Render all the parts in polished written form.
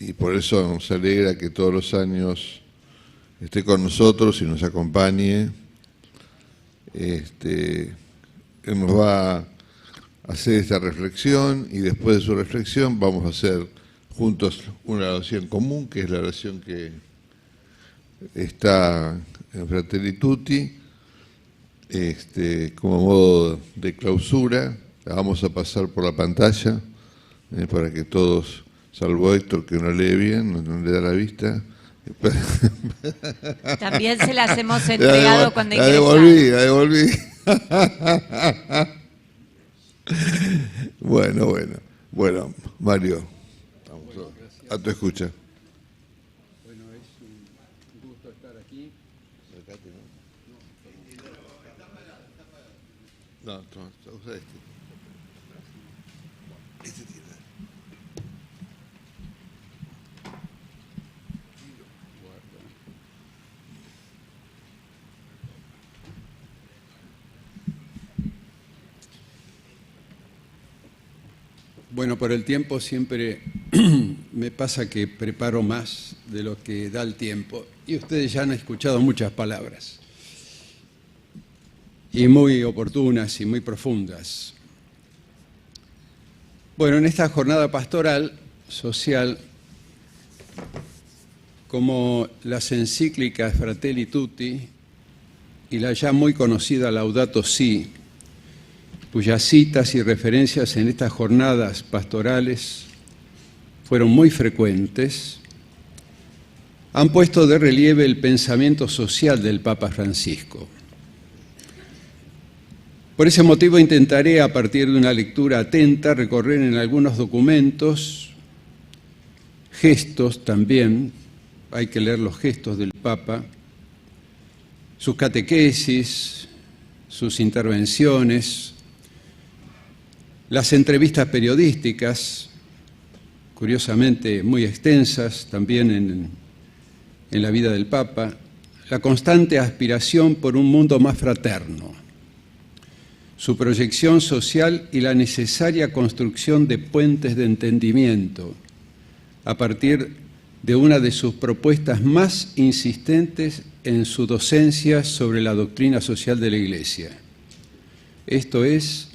Y por eso nos alegra que todos los años esté con nosotros y nos acompañe. Él nos va a hacer esta reflexión y después de su reflexión vamos a hacer juntos una oración común, que es la oración que está en Fratelli Tutti, como modo de clausura. La vamos a pasar por la pantalla para que todos, salvo Héctor, que no lee bien, no le da la vista. También se las hemos entregado cuando La devolví. Bueno, Mario, vamos a tu escucha. Bueno, es un gusto estar aquí. No, usa este. Este tiene. Bueno, por el tiempo siempre me pasa que preparo más de lo que da el tiempo. Y ustedes ya han escuchado muchas palabras. Y muy oportunas y muy profundas. Bueno, en esta jornada pastoral, social, como las encíclicas Fratelli Tutti y la ya muy conocida Laudato Si, cuyas citas y referencias en estas jornadas pastorales fueron muy frecuentes, han puesto de relieve el pensamiento social del Papa Francisco. Por ese motivo intentaré, a partir de una lectura atenta, recorrer en algunos documentos, gestos también, hay que leer los gestos del Papa, sus catequesis, sus intervenciones, las entrevistas periodísticas, curiosamente muy extensas también en la vida del Papa, la constante aspiración por un mundo más fraterno, su proyección social y la necesaria construcción de puentes de entendimiento a partir de una de sus propuestas más insistentes en su docencia sobre la doctrina social de la Iglesia. Esto es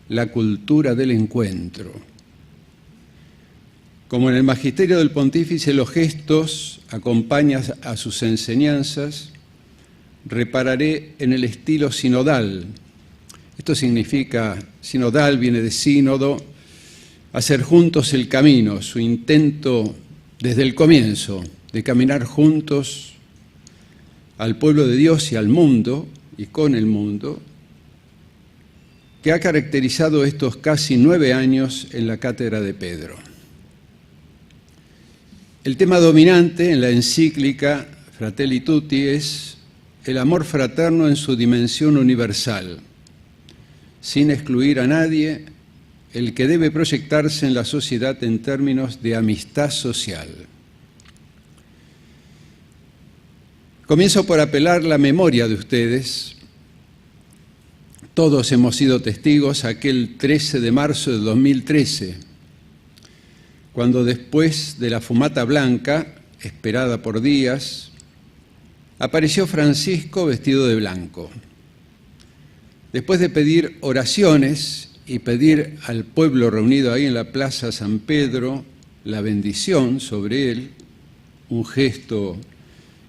la cultura del encuentro. Como en el magisterio del pontífice los gestos acompañan a sus enseñanzas, repararé en el estilo sinodal. Esto significa, sinodal viene de sínodo, hacer juntos el camino, su intento desde el comienzo de caminar juntos al pueblo de Dios y al mundo y con el mundo, que ha caracterizado estos casi 9 años en la cátedra de Pedro. El tema dominante en la encíclica Fratelli Tutti es el amor fraterno en su dimensión universal, sin excluir a nadie, el que debe proyectarse en la sociedad en términos de amistad social. Comienzo por apelar la memoria de ustedes. Todos hemos sido testigos aquel 13 de marzo de 2013, cuando después de la fumata blanca, esperada por días, apareció Francisco vestido de blanco. Después de pedir oraciones y pedir al pueblo reunido ahí en la Plaza San Pedro la bendición sobre él, un gesto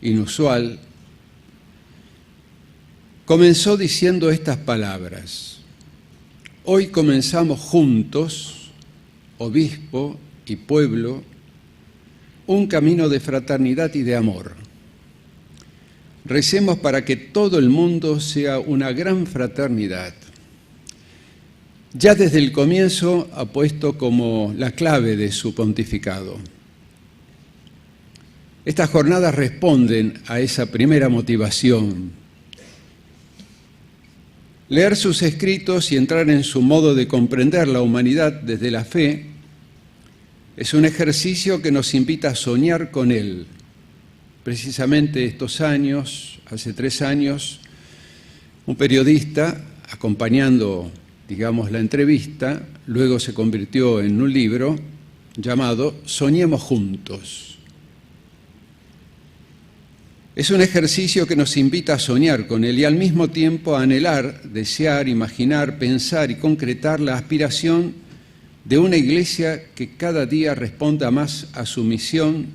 inusual, comenzó diciendo estas palabras: hoy comenzamos juntos, obispo y pueblo, un camino de fraternidad y de amor. Recemos para que todo el mundo sea una gran fraternidad. Ya desde el comienzo ha puesto como la clave de su pontificado. Estas jornadas responden a esa primera motivación. Leer sus escritos y entrar en su modo de comprender la humanidad desde la fe es un ejercicio que nos invita a soñar con él. Precisamente estos años, hace 3 años, un periodista, acompañando, digamos, la entrevista, luego se convirtió en un libro llamado Soñemos Juntos. Es un ejercicio que nos invita a soñar con él y al mismo tiempo a anhelar, desear, imaginar, pensar y concretar la aspiración de una iglesia que cada día responda más a su misión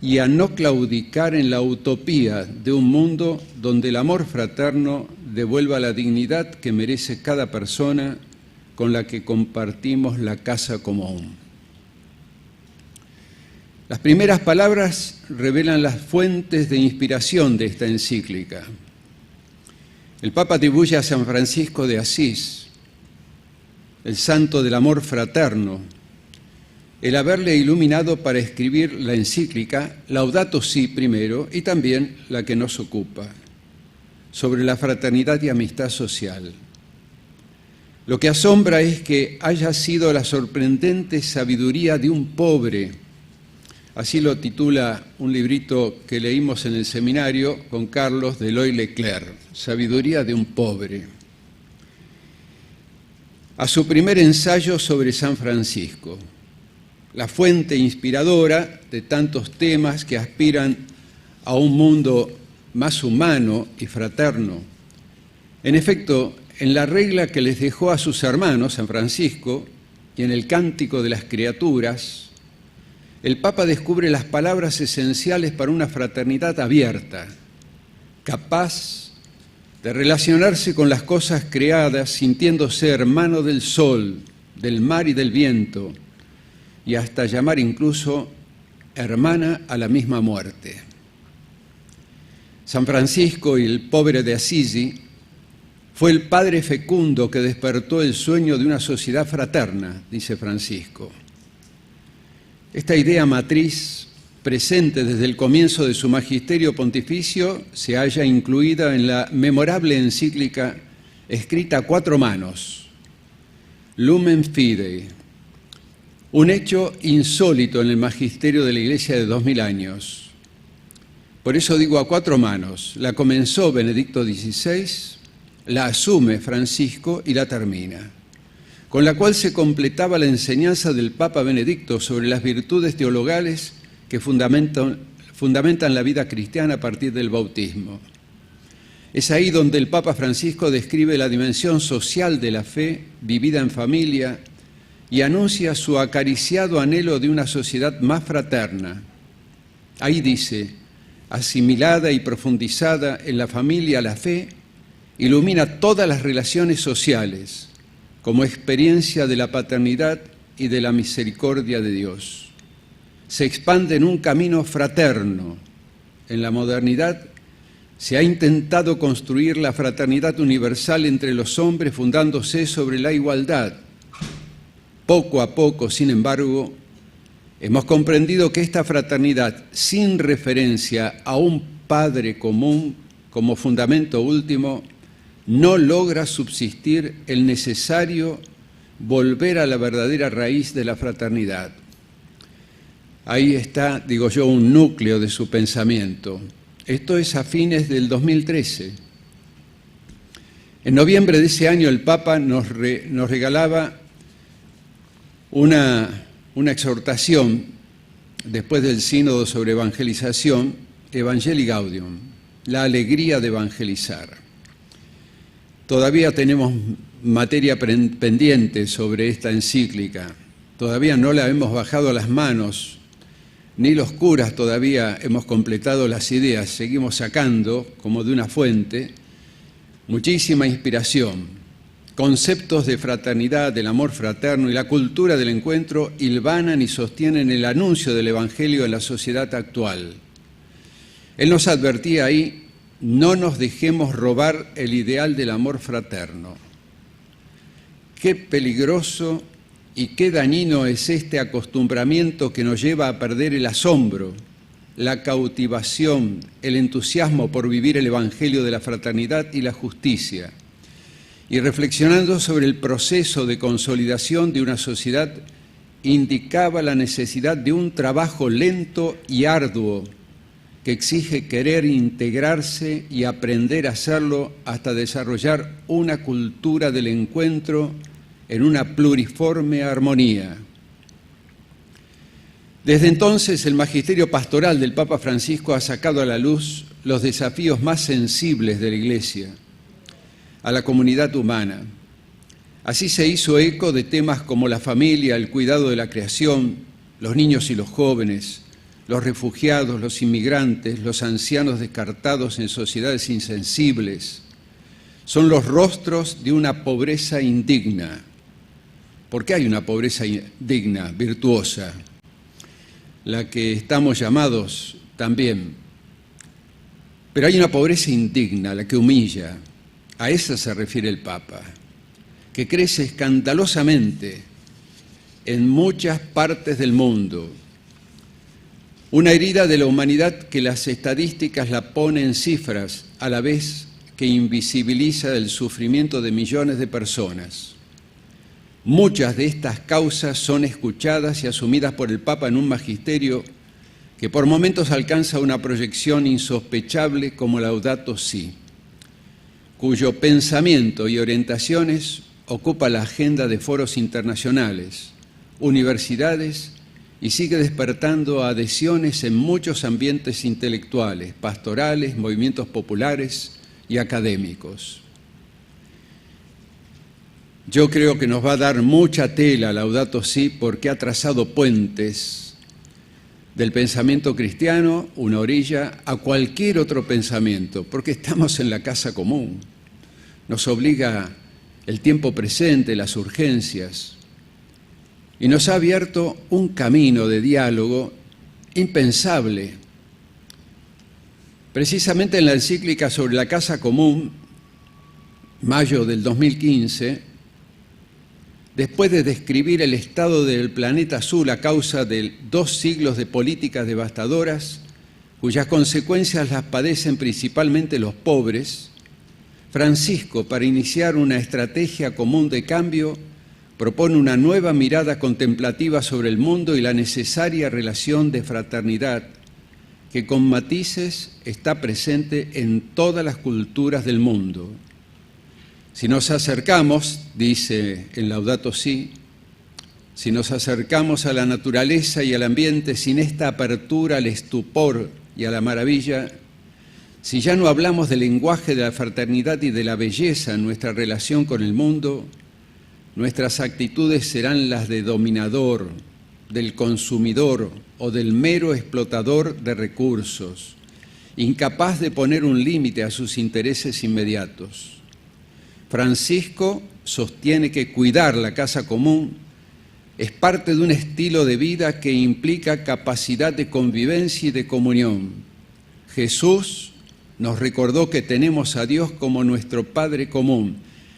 y a no claudicar en la utopía de un mundo donde el amor fraterno devuelva la dignidad que merece cada persona con la que compartimos la casa común. Las primeras palabras revelan las fuentes de inspiración de esta encíclica. El Papa atribuye a San Francisco de Asís, el santo del amor fraterno, el haberle iluminado para escribir la encíclica Laudato Si primero y también la que nos ocupa, sobre la fraternidad y amistad social. Lo que asombra es que haya sido la sorprendente sabiduría de un pobre. Así lo titula un librito que leímos en el seminario con Carlos de Eloy Leclerc, Sabiduría de un pobre. A su primer ensayo sobre San Francisco, la fuente inspiradora de tantos temas que aspiran a un mundo más humano y fraterno. En efecto, en la regla que les dejó a sus hermanos, San Francisco, y en el Cántico de las Criaturas, el Papa descubre las palabras esenciales para una fraternidad abierta, capaz de relacionarse con las cosas creadas, sintiéndose hermano del sol, del mar y del viento, y hasta llamar incluso hermana a la misma muerte. San Francisco y el pobre de Assisi fue el padre fecundo que despertó el sueño de una sociedad fraterna, dice Francisco. Esta idea matriz, presente desde el comienzo de su magisterio pontificio, se halla incluida en la memorable encíclica escrita a 4 manos, Lumen Fidei, un hecho insólito en el magisterio de la Iglesia de 2000 años. Por eso digo a 4 manos, la comenzó Benedicto XVI, la asume Francisco y la termina, con la cual se completaba la enseñanza del Papa Benedicto sobre las virtudes teologales que fundamentan la vida cristiana a partir del bautismo. Es ahí donde el Papa Francisco describe la dimensión social de la fe vivida en familia y anuncia su acariciado anhelo de una sociedad más fraterna. Ahí dice, asimilada y profundizada en la familia, la fe ilumina todas las relaciones sociales como experiencia de la paternidad y de la misericordia de Dios. Se expande en un camino fraterno. En la modernidad se ha intentado construir la fraternidad universal entre los hombres fundándose sobre la igualdad. Poco a poco, sin embargo, hemos comprendido que esta fraternidad, sin referencia a un Padre común como fundamento último, no logra subsistir el necesario volver a la verdadera raíz de la fraternidad. Ahí está, digo yo, un núcleo de su pensamiento. Esto es a fines del 2013. En noviembre de ese año el Papa nos regalaba una exhortación después del sínodo sobre evangelización, Evangelii Gaudium, la alegría de evangelizar. Todavía tenemos materia pendiente sobre esta encíclica, todavía no la hemos bajado a las manos, ni los curas todavía hemos completado las ideas, seguimos sacando, como de una fuente, muchísima inspiración, conceptos de fraternidad, del amor fraterno y la cultura del encuentro hilvanan y sostienen el anuncio del Evangelio en la sociedad actual. Él nos advertía ahí, no nos dejemos robar el ideal del amor fraterno. Qué peligroso y qué dañino es este acostumbramiento que nos lleva a perder el asombro, la cautivación, el entusiasmo por vivir el Evangelio de la fraternidad y la justicia. Y reflexionando sobre el proceso de consolidación de una sociedad, indicaba la necesidad de un trabajo lento y arduo que exige querer integrarse y aprender a hacerlo hasta desarrollar una cultura del encuentro en una pluriforme armonía. Desde entonces, el magisterio pastoral del Papa Francisco ha sacado a la luz los desafíos más sensibles de la Iglesia, a la comunidad humana. Así se hizo eco de temas como la familia, el cuidado de la creación, los niños y los jóvenes, los refugiados, los inmigrantes, los ancianos descartados en sociedades insensibles. Son los rostros de una pobreza indigna. ¿Por qué hay una pobreza digna, virtuosa? La que estamos llamados también. Pero hay una pobreza indigna, la que humilla. A esa se refiere el Papa, que crece escandalosamente en muchas partes del mundo. Una herida de la humanidad que las estadísticas la pone en cifras, a la vez que invisibiliza el sufrimiento de millones de personas. Muchas de estas causas son escuchadas y asumidas por el Papa en un magisterio que por momentos alcanza una proyección insospechable como Laudato Si, cuyo pensamiento y orientaciones ocupa la agenda de foros internacionales, universidades y sigue despertando adhesiones en muchos ambientes intelectuales, pastorales, movimientos populares y académicos. Yo creo que nos va a dar mucha tela Laudato Si porque ha trazado puentes del pensamiento cristiano, una orilla, a cualquier otro pensamiento, porque estamos en la casa común. Nos obliga el tiempo presente, las urgencias, y nos ha abierto un camino de diálogo impensable. Precisamente en la encíclica sobre la casa común, mayo del 2015, después de describir el estado del planeta azul a causa de 2 siglos de políticas devastadoras, cuyas consecuencias las padecen principalmente los pobres, Francisco, para iniciar una estrategia común de cambio, propone una nueva mirada contemplativa sobre el mundo y la necesaria relación de fraternidad que con matices está presente en todas las culturas del mundo. Si nos acercamos, dice en Laudato Si, si nos acercamos a la naturaleza y al ambiente sin esta apertura al estupor y a la maravilla, si ya no hablamos del lenguaje de la fraternidad y de la belleza en nuestra relación con el mundo, nuestras actitudes serán las de dominador, del consumidor o del mero explotador de recursos, incapaz de poner un límite a sus intereses inmediatos. Francisco sostiene que cuidar la casa común es parte de un estilo de vida que implica capacidad de convivencia y de comunión. Jesús nos recordó que tenemos a Dios como nuestro Padre común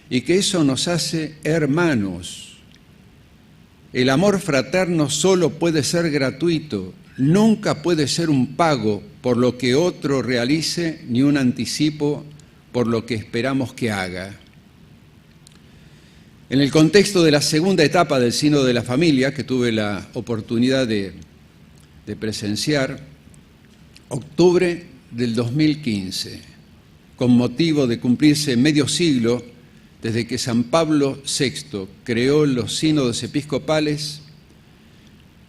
y que eso nos hace hermanos. El amor fraterno solo puede ser gratuito, nunca puede ser un pago por lo que otro realice ni un anticipo por lo que esperamos que haga. En el contexto de la segunda etapa del Sínodo de la Familia, que tuve la oportunidad de presenciar, octubre del 2015, con motivo de cumplirse medio siglo desde que San Pablo VI creó los sínodos episcopales,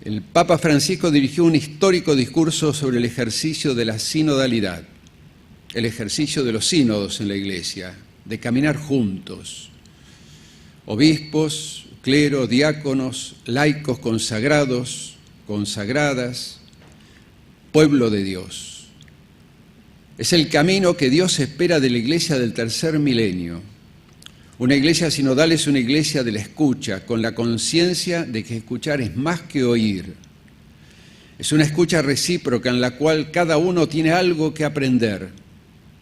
el Papa Francisco dirigió un histórico discurso sobre el ejercicio de la sinodalidad, el ejercicio de los sínodos en la Iglesia, de caminar juntos. Obispos, clero, diáconos, laicos consagrados, consagradas, pueblo de Dios. Es el camino que Dios espera de la Iglesia del tercer milenio. Una iglesia sinodal es una iglesia de la escucha, con la conciencia de que escuchar es más que oír. Es una escucha recíproca en la cual cada uno tiene algo que aprender.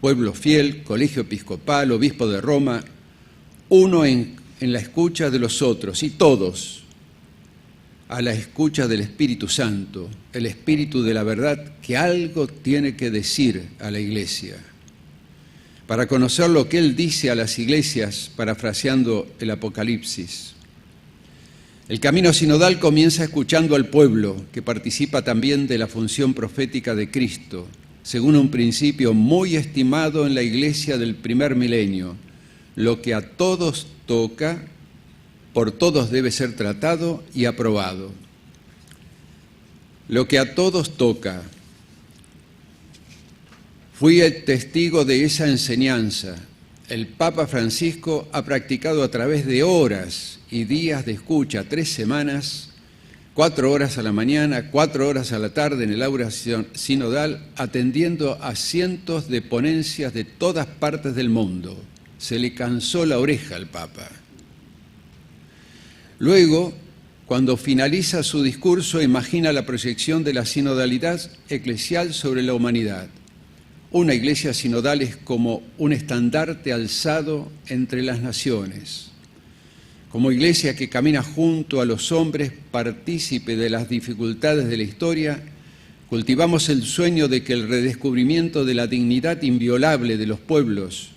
Pueblo fiel, colegio episcopal, obispo de Roma, uno en la escucha de los otros y todos a la escucha del Espíritu Santo, el Espíritu de la verdad que algo tiene que decir a la Iglesia. Para conocer lo que Él dice a las iglesias, parafraseando el Apocalipsis. El camino sinodal comienza escuchando al pueblo, que participa también de la función profética de Cristo, según un principio muy estimado en la Iglesia del primer milenio. Lo que a todos toca, por todos debe ser tratado y aprobado. Lo que a todos toca. Fui el testigo de esa enseñanza. El Papa Francisco ha practicado a través de horas y días de escucha, 3 semanas, 4 horas a la mañana, 4 horas a la tarde en el aula sinodal, atendiendo a cientos de ponencias de todas partes del mundo. Se le cansó la oreja al Papa. Luego, cuando finaliza su discurso, imagina la proyección de la sinodalidad eclesial sobre la humanidad. Una iglesia sinodal es como un estandarte alzado entre las naciones. Como iglesia que camina junto a los hombres, partícipe de las dificultades de la historia, cultivamos el sueño de que el redescubrimiento de la dignidad inviolable de los pueblos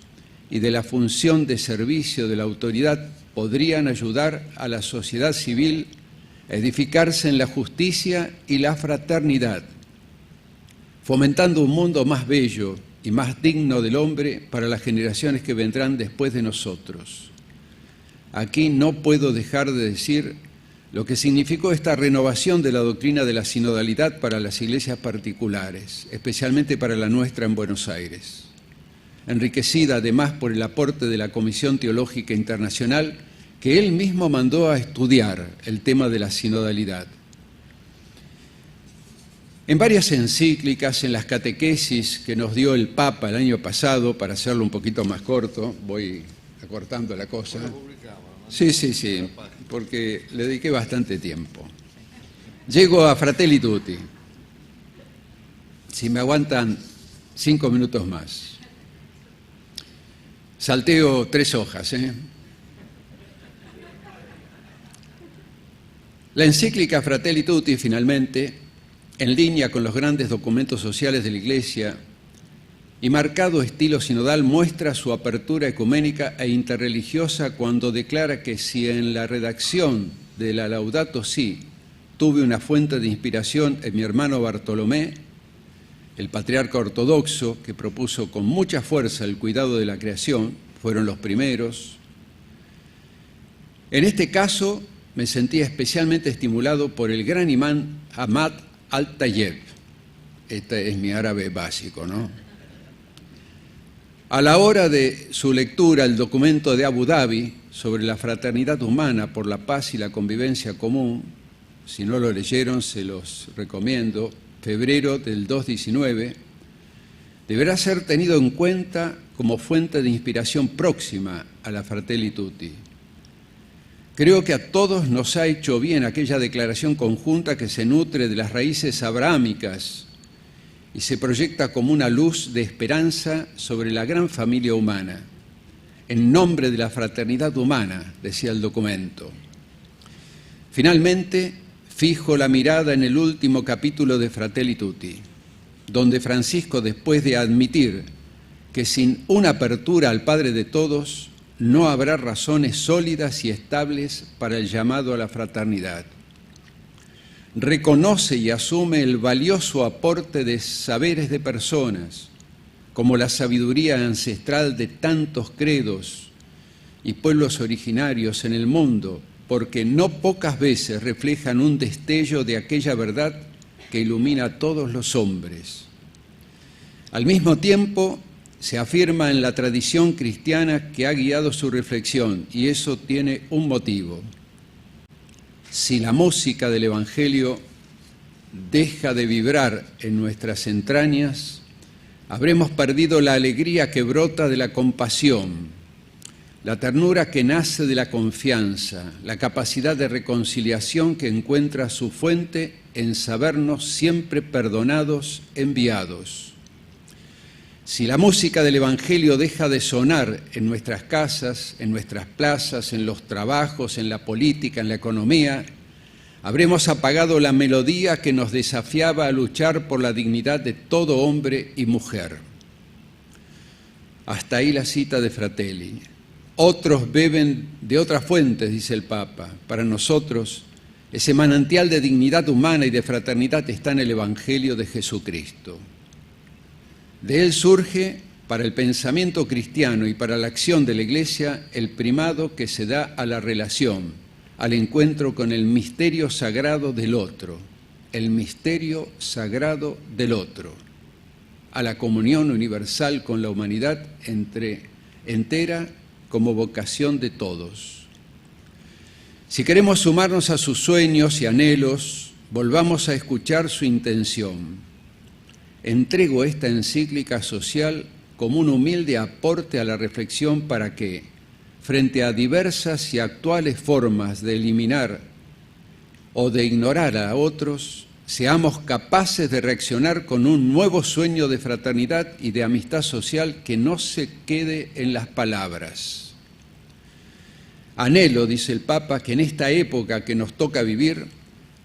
y de la función de servicio de la autoridad podrían ayudar a la sociedad civil a edificarse en la justicia y la fraternidad, fomentando un mundo más bello y más digno del hombre para las generaciones que vendrán después de nosotros. Aquí no puedo dejar de decir lo que significó esta renovación de la doctrina de la sinodalidad para las iglesias particulares, especialmente para la nuestra en Buenos Aires, enriquecida además por el aporte de la Comisión Teológica Internacional, que él mismo mandó a estudiar el tema de la sinodalidad. En varias encíclicas, en las catequesis que nos dio el Papa el año pasado, para hacerlo un poquito más corto, voy acortando la cosa. Sí, porque le dediqué bastante tiempo. Llego a Fratelli Tutti. Si me aguantan 5 minutos más. Salteo 3 hojas, La encíclica Fratelli Tutti, finalmente, en línea con los grandes documentos sociales de la Iglesia y marcado estilo sinodal, muestra su apertura ecuménica e interreligiosa cuando declara que si en la redacción de la Laudato Si tuve una fuente de inspiración en mi hermano Bartolomé, el patriarca ortodoxo que propuso con mucha fuerza el cuidado de la creación, fueron los primeros. En este caso me sentía especialmente estimulado por el gran imán Ahmad Al-Tayeb. Este es mi árabe básico, ¿no? A la hora de su lectura, el documento de Abu Dhabi sobre la fraternidad humana por la paz y la convivencia común, si no lo leyeron, se los recomiendo, febrero del 2019, deberá ser tenido en cuenta como fuente de inspiración próxima a la Fratelli Tutti. Creo que a todos nos ha hecho bien aquella declaración conjunta que se nutre de las raíces abrahámicas y se proyecta como una luz de esperanza sobre la gran familia humana. En nombre de la fraternidad humana, decía el documento. Finalmente, fijo la mirada en el último capítulo de Fratelli Tutti, donde Francisco, después de admitir que sin una apertura al Padre de todos, no habrá razones sólidas y estables para el llamado a la fraternidad. Reconoce y asume el valioso aporte de saberes de personas, como la sabiduría ancestral de tantos credos y pueblos originarios en el mundo, porque no pocas veces reflejan un destello de aquella verdad que ilumina a todos los hombres. Al mismo tiempo, se afirma en la tradición cristiana que ha guiado su reflexión, y eso tiene un motivo. Si la música del Evangelio deja de vibrar en nuestras entrañas, habremos perdido la alegría que brota de la compasión, la ternura que nace de la confianza, la capacidad de reconciliación que encuentra su fuente en sabernos siempre perdonados, enviados. Si la música del Evangelio deja de sonar en nuestras casas, en nuestras plazas, en los trabajos, en la política, en la economía, habremos apagado la melodía que nos desafiaba a luchar por la dignidad de todo hombre y mujer. Hasta ahí la cita de Fratelli. Otros beben de otras fuentes, dice el Papa. Para nosotros, ese manantial de dignidad humana y de fraternidad está en el Evangelio de Jesucristo. De él surge, para el pensamiento cristiano y para la acción de la Iglesia, el primado que se da a la relación, al encuentro con el misterio sagrado del otro, el misterio sagrado del otro, a la comunión universal con la humanidad entera como vocación de todos. Si queremos sumarnos a sus sueños y anhelos, volvamos a escuchar su intención. Entrego esta encíclica social como un humilde aporte a la reflexión para que, frente a diversas y actuales formas de eliminar o de ignorar a otros, seamos capaces de reaccionar con un nuevo sueño de fraternidad y de amistad social que no se quede en las palabras. Anhelo, dice el Papa, que en esta época que nos toca vivir,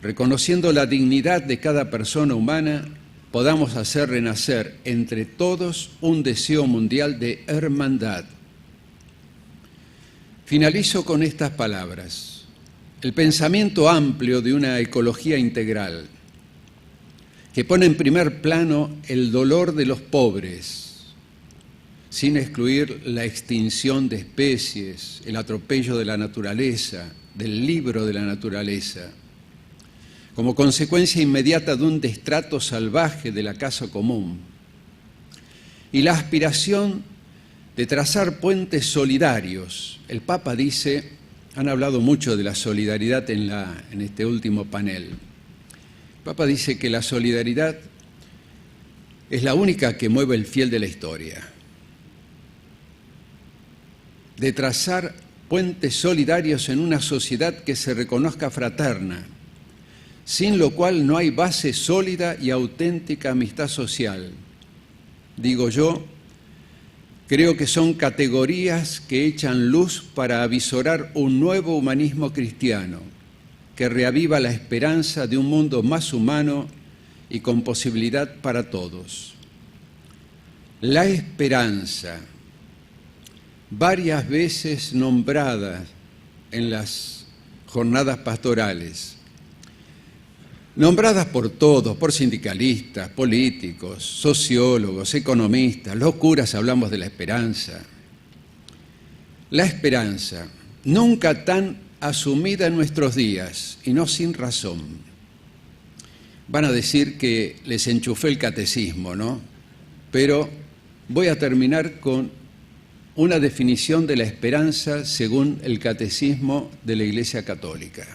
reconociendo la dignidad de cada persona humana, podamos hacer renacer entre todos un deseo mundial de hermandad. Finalizo con estas palabras. El pensamiento amplio de una ecología integral, que pone en primer plano el dolor de los pobres, sin excluir la extinción de especies, el atropello de la naturaleza, del libro de la naturaleza, como consecuencia inmediata de un destrato salvaje de la casa común, y la aspiración de trazar puentes solidarios. El Papa dice, han hablado mucho de la solidaridad en este último panel. El Papa dice que la solidaridad es la única que mueve el fiel de la historia. De trazar puentes solidarios en una sociedad que se reconozca fraterna, sin lo cual no hay base sólida y auténtica amistad social. Digo yo, creo que son categorías que echan luz para avisorar un nuevo humanismo cristiano, que reaviva la esperanza de un mundo más humano y con posibilidad para todos. La esperanza, varias veces nombrada en las jornadas pastorales, nombradas por todos, por sindicalistas, políticos, sociólogos, economistas, los curas hablamos de la esperanza. La esperanza, nunca tan asumida en nuestros días, y no sin razón. Van a decir que les enchufé el catecismo, ¿no? Pero voy a terminar con una definición de la esperanza según el catecismo de la Iglesia Católica.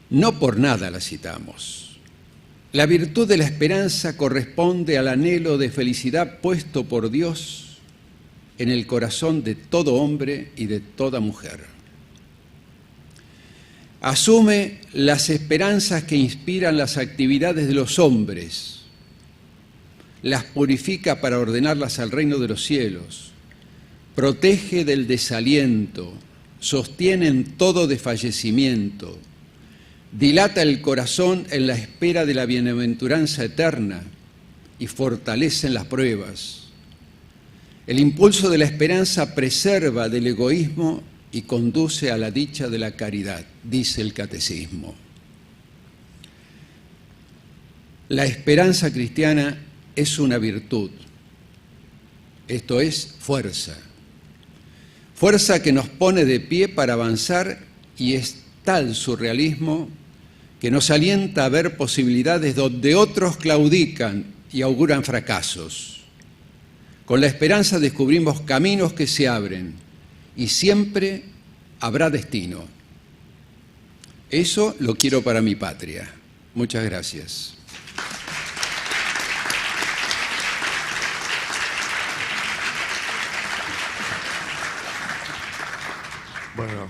No por nada la citamos. La virtud de la esperanza corresponde al anhelo de felicidad puesto por Dios en el corazón de todo hombre y de toda mujer. Asume las esperanzas que inspiran las actividades de los hombres, las purifica para ordenarlas al reino de los cielos, protege del desaliento, sostiene en todo desfallecimiento, dilata el corazón en la espera de la bienaventuranza eterna y fortalece en las pruebas. El impulso de la esperanza preserva del egoísmo y conduce a la dicha de la caridad, dice el catecismo. La esperanza cristiana es una virtud, esto es fuerza. Fuerza que nos pone de pie para avanzar, y es tal su realismo que nos alienta a ver posibilidades donde otros claudican y auguran fracasos. Con la esperanza descubrimos caminos que se abren y siempre habrá destino. Eso lo quiero para mi patria. Muchas gracias. Bueno,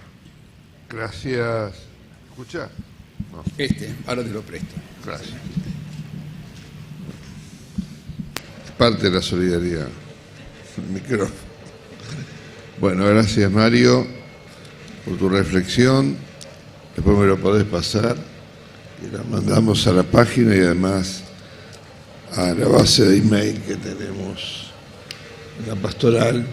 gracias. ¿Escucha? No. Ahora te lo presto. Gracias. Parte de la solidaridad. El micrófono. Bueno, gracias Mario por tu reflexión. Después me lo podés pasar y la mandamos a la página y además a la base de email que tenemos en la pastoral.